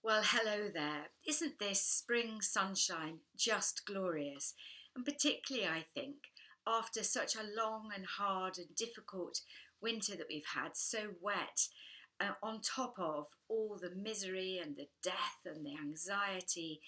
Well, hello there. Isn't this spring sunshine just glorious? And particularly, I think, after such a long and hard and difficult winter that we've had, so wet, on top of all the misery and the death and the anxiety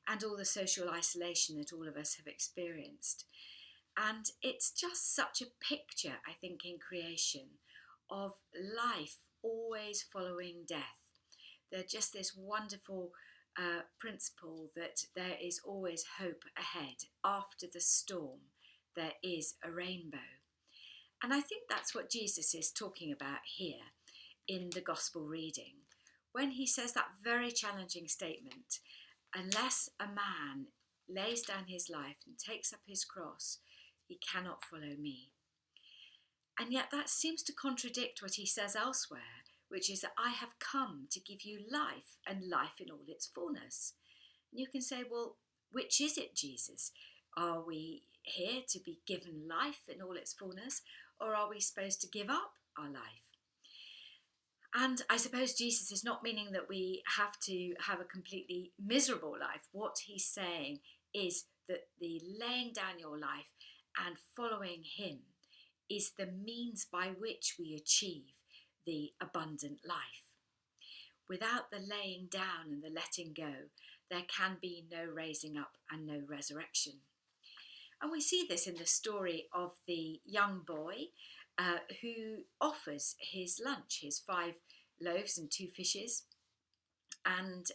and all the social isolation that all of us have experienced. And it's just such a picture, I think, in creation of life always following death. They're just this wonderful principle that there is always hope ahead. After the storm, there is a rainbow. And I think that's what Jesus is talking about here in the gospel reading when he says that very challenging statement, unless a man lays down his life and takes up his cross, he cannot follow me. And yet that seems to contradict what he says elsewhere, which is that I have come to give you life and life in all its fullness. And you can say, well, which is it, Jesus? Are we here to be given life in all its fullness, or are we supposed to give up our life? And I suppose Jesus is not meaning that we have to have a completely miserable life. What he's saying is that the laying down your life and following him is the means by which we achieve the abundant life. Without the laying down and the letting go, there can be no raising up and no resurrection. And we see this in the story of the young boy who offers his lunch, his 5 loaves and 2 fishes, and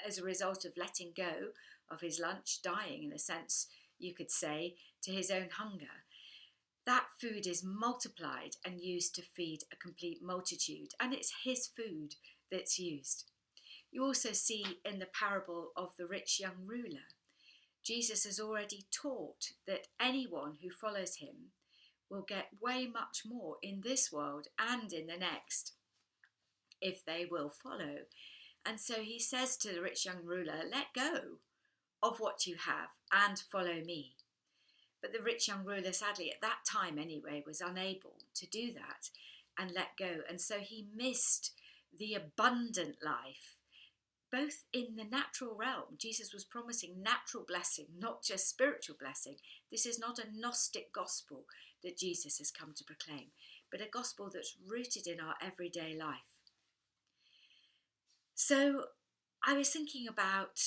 as a result of letting go of his lunch, dying in a sense, you could say, to his own hunger, that food is multiplied and used to feed a complete multitude, and it's his food that's used. You also see in the parable of the rich young ruler, Jesus has already taught that anyone who follows him will get way much more in this world and in the next if they will follow. And so he says to the rich young ruler, let go of what you have and follow me. But the rich young ruler, sadly, at that time anyway, was unable to do that and let go. And so he missed the abundant life, both in the natural realm. Jesus was promising natural blessing, not just spiritual blessing. This is not a Gnostic gospel that Jesus has come to proclaim, but a gospel that's rooted in our everyday life. So I was thinking about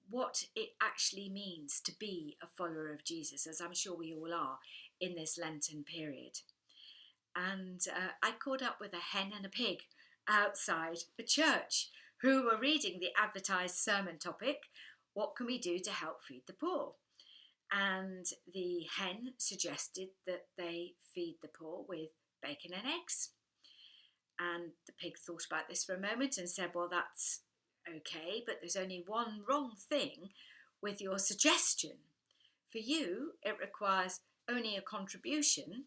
what it actually means to be a follower of Jesus, as I'm sure we all are in this Lenten period. And I caught up with a hen and a pig outside the church who were reading the advertised sermon topic, what can we do to help feed the poor? And the hen suggested that they feed the poor with bacon and eggs. And the pig thought about this for a moment and said, well, that's okay, but there's only one wrong thing with your suggestion. For you, it requires only a contribution,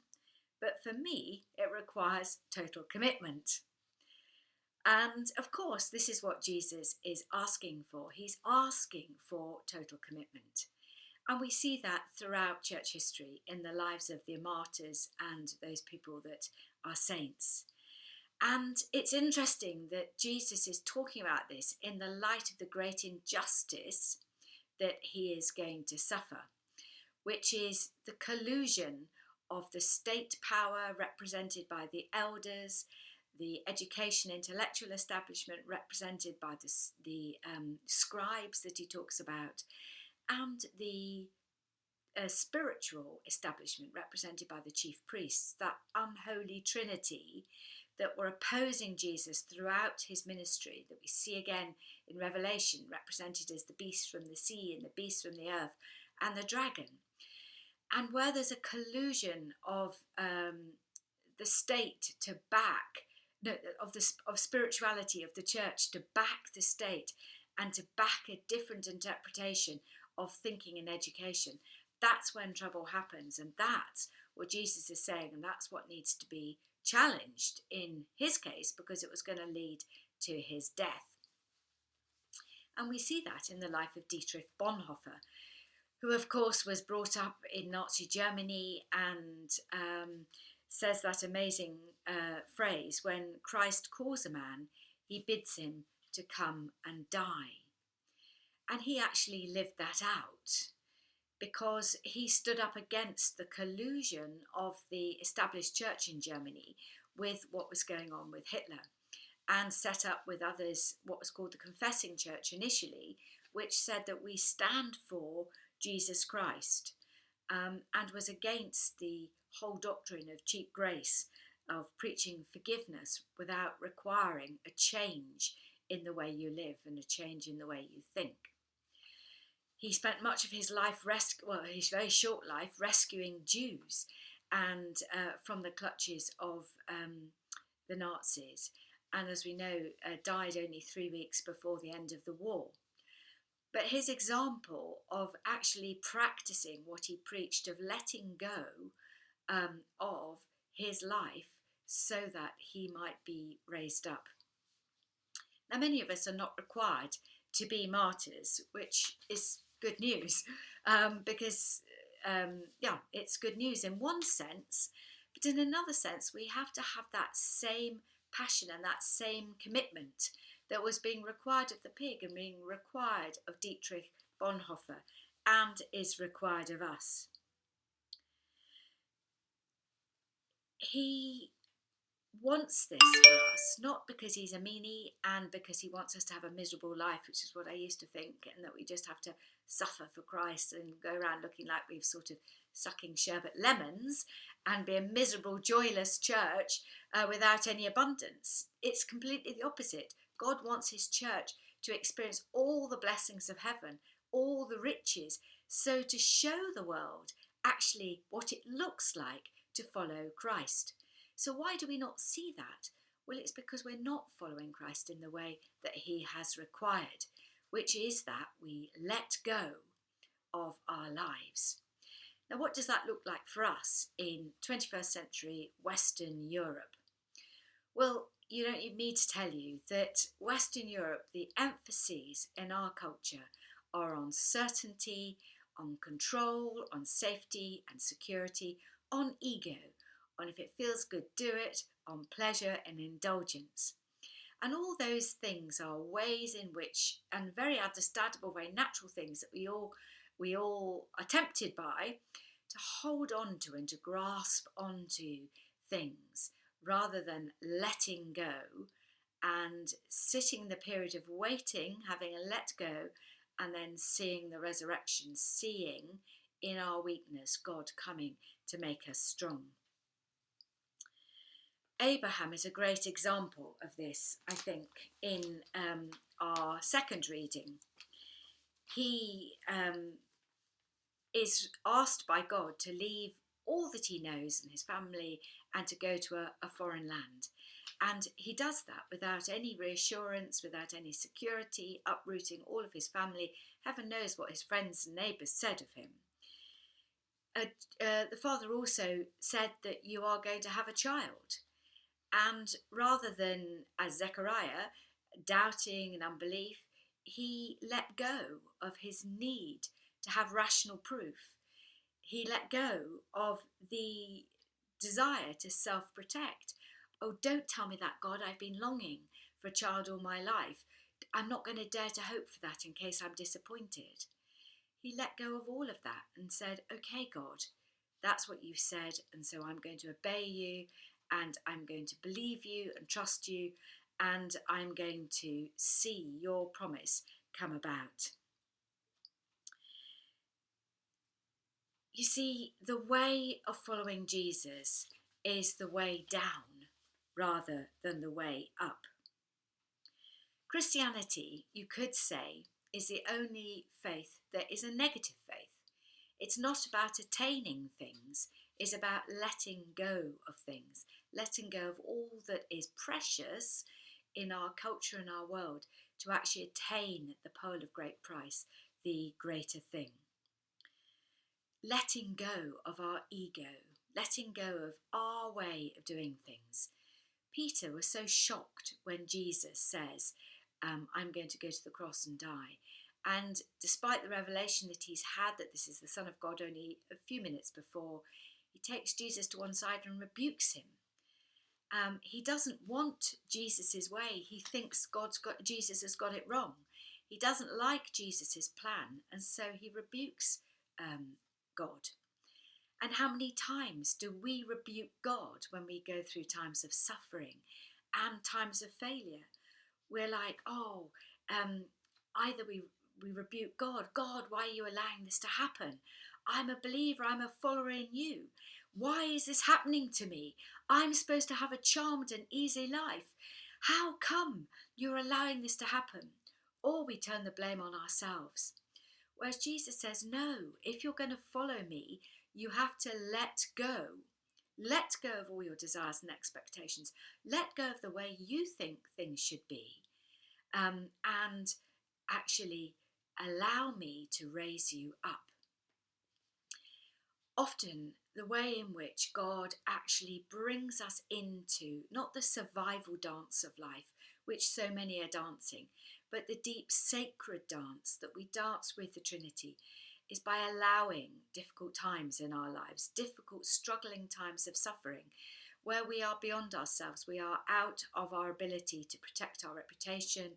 but for me, it requires total commitment. And of course, this is what Jesus is asking for. He's asking for total commitment. And we see that throughout church history in the lives of the martyrs and those people that are saints. And it's interesting that Jesus is talking about this in the light of the great injustice that he is going to suffer, which is the collusion of the state power represented by the elders, the education intellectual establishment represented by the scribes that he talks about, and the spiritual establishment represented by the chief priests, that unholy trinity that were opposing Jesus throughout his ministry, that we see again in Revelation, represented as the beast from the sea and the beast from the earth and the dragon. And where there's a collusion of the state to back, of spirituality of the church to back the state and to back a different interpretation of thinking and education, that's when trouble happens. And that's what Jesus is saying, and that's what needs to be challenged in his case, because it was going to lead to his death. And we see that in the life of Dietrich Bonhoeffer, who of course was brought up in Nazi Germany and says that amazing phrase, when Christ calls a man, he bids him to come and die. And he actually lived that out because he stood up against the collusion of the established church in Germany with what was going on with Hitler, and set up with others what was called the Confessing Church initially, which said that we stand for Jesus Christ, and was against the whole doctrine of cheap grace, of preaching forgiveness without requiring a change in the way you live and a change in the way you think. He spent much of his life, his very short life, rescuing Jews and from the clutches of the Nazis, and as we know, died only 3 weeks before the end of the war. But his example of actually practicing what he preached, of letting go of his life so that he might be raised up. Now, many of us are not required to be martyrs, which is good news, because it's good news in one sense, but in another sense, we have to have that same passion and that same commitment that was being required of the pig and being required of Dietrich Bonhoeffer and is required of us. He wants this for us, not because he's a meanie and because he wants us to have a miserable life, which is what I used to think, and that we just have to suffer for Christ and go around looking like we've sort of sucking sherbet lemons and be a miserable, joyless church without any abundance. It's completely the opposite. God wants his church to experience all the blessings of heaven, all the riches, so to show the world actually what it looks like to follow Christ. So why do we not see that? Well, it's because we're not following Christ in the way that he has required, which is that we let go of our lives. Now, what does that look like for us in 21st century Western Europe? Well, you don't need me to tell you that Western Europe, the emphases in our culture are on certainty, on control, on safety and security, on ego, on if it feels good, do it, on pleasure and indulgence. And all those things are ways in which, and very understandable, very natural things that we all are tempted by, to hold on to and to grasp onto things rather than letting go and sitting the period of waiting, having a let go, and then seeing the resurrection, seeing in our weakness God coming to make us strong. Abraham is a great example of this, I think, in our second reading. He is asked by God to leave all that he knows and his family and to go to a foreign land. And he does that without any reassurance, without any security, uprooting all of his family. Heaven knows what his friends and neighbours said of him. The father also said that you are going to have a child. And rather than, as Zechariah, doubting and unbelief, he let go of his need to have rational proof. He let go of the desire to self-protect. Oh, don't tell me that, God, I've been longing for a child all my life. I'm not going to dare to hope for that in case I'm disappointed. He let go of all of that and said, okay, God, that's what you said, and so I'm going to obey you, and I'm going to believe you and trust you, and I'm going to see your promise come about. You see, the way of following Jesus is the way down rather than the way up. Christianity, you could say, is the only faith that is a negative faith. It's not about attaining things, it's about letting go of things, letting go of all that is precious in our culture and our world to actually attain the pearl of great price, the greater thing. Letting go of our ego, letting go of our way of doing things. Peter was so shocked when Jesus says, I'm going to go to the cross and die. And despite the revelation that he's had that this is the Son of God only a few minutes before, he takes Jesus to one side and rebukes him. He doesn't want Jesus's way. He thinks Jesus has got it wrong. He doesn't like Jesus's plan, and so he rebukes God. And how many times do we rebuke God when we go through times of suffering and times of failure? We're like, either we rebuke God. God, why are you allowing this to happen? I'm a believer. I'm a follower in you. Why is this happening to me? I'm supposed to have a charmed and easy life. How come you're allowing this to happen? Or we turn the blame on ourselves. Whereas Jesus says, no, if you're going to follow me, you have to let go. Let go of all your desires and expectations. Let go of the way you think things should be. And actually allow me to raise you up. Often, the way in which God actually brings us into not the survival dance of life, which so many are dancing, but the deep sacred dance that we dance with the Trinity, is by allowing difficult times in our lives, difficult, struggling times of suffering, where we are beyond ourselves, we are out of our ability to protect our reputation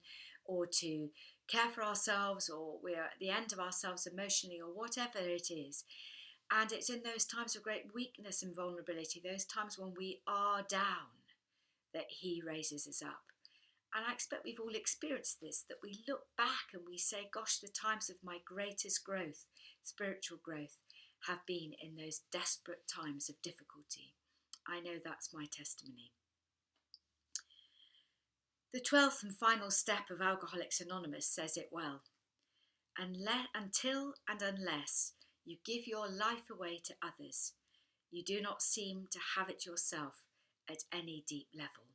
or to care for ourselves, or we're at the end of ourselves emotionally, or whatever it is. And it's in those times of great weakness and vulnerability, those times when we are down, that he raises us up. And I expect we've all experienced this, that we look back and we say, gosh, the times of my greatest growth, spiritual growth, have been in those desperate times of difficulty. I know that's my testimony. The 12th and final step of Alcoholics Anonymous says it well. Until and unless you give your life away to others, you do not seem to have it yourself at any deep level.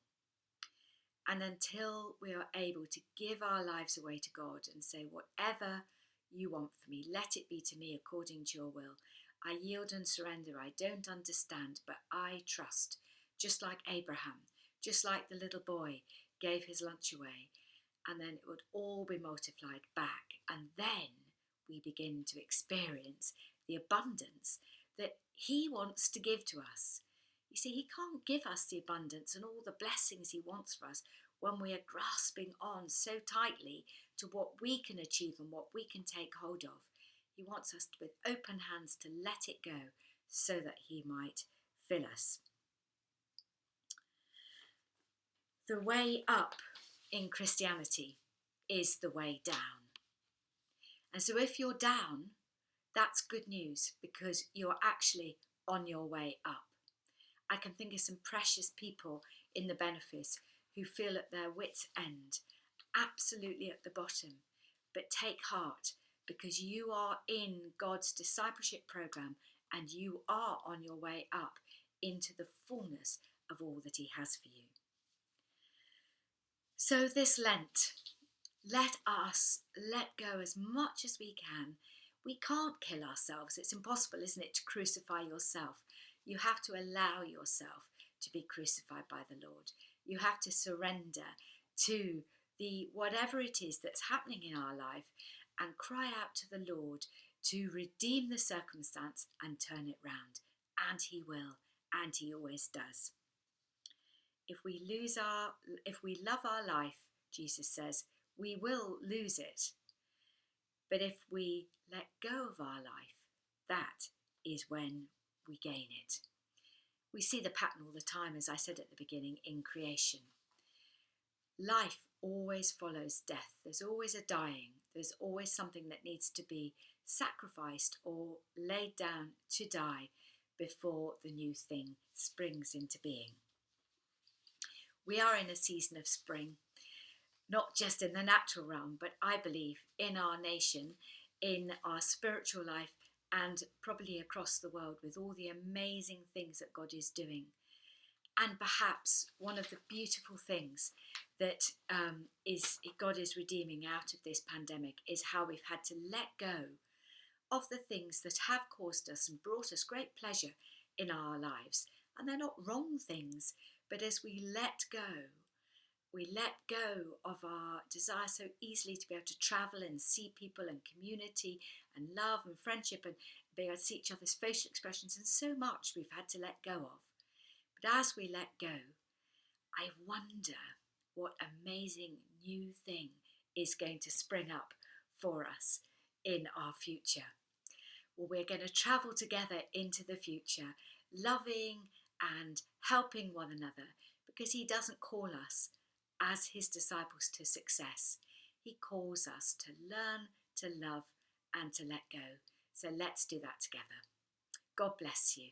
And until we are able to give our lives away to God and say, whatever you want for me, let it be to me according to your will. I yield and surrender. I don't understand, but I trust. Just like Abraham, just like the little boy gave his lunch away, and then it would all be multiplied back. And then we begin to experience the abundance that he wants to give to us. You see, he can't give us the abundance and all the blessings he wants for us when we are grasping on so tightly to what we can achieve and what we can take hold of. He wants us with open hands to let it go so that he might fill us. The way up in Christianity is the way down. And so if you're down, that's good news, because you're actually on your way up. I can think of some precious people in the benefice who feel at their wits' end, absolutely at the bottom, but take heart, because you are in God's discipleship program and you are on your way up into the fullness of all that he has for you. So this Lent, let us let go as much as we can. We can't kill ourselves. It's impossible, isn't it, to crucify yourself. You have to allow yourself to be crucified by the Lord. You have to surrender to the whatever it is that's happening in our life and cry out to the Lord to redeem the circumstance and turn it round. And he will, and he always does. If we love our life, Jesus says, we will lose it. But if we let go of our life, that is when we gain it. We see the pattern all the time, as I said at the beginning, in creation. Life always follows death. There's always a dying. There's always something that needs to be sacrificed or laid down to die before the new thing springs into being. We are in a season of spring, not just in the natural realm, but I believe in our nation, in our spiritual life, and probably across the world, with all the amazing things that God is doing. And perhaps one of the beautiful things that God is redeeming out of this pandemic is how we've had to let go of the things that have caused us and brought us great pleasure in our lives. And they're not wrong things, but as we let go of our desire so easily to be able to travel and see people and community and love and friendship and be able to see each other's facial expressions, and so much we've had to let go of. But as we let go, I wonder what amazing new thing is going to spring up for us in our future. Well, we're going to travel together into the future, loving and helping one another, because He doesn't call us as His disciples to success. He calls us to learn, to love, and to let go. So let's do that together. God bless you.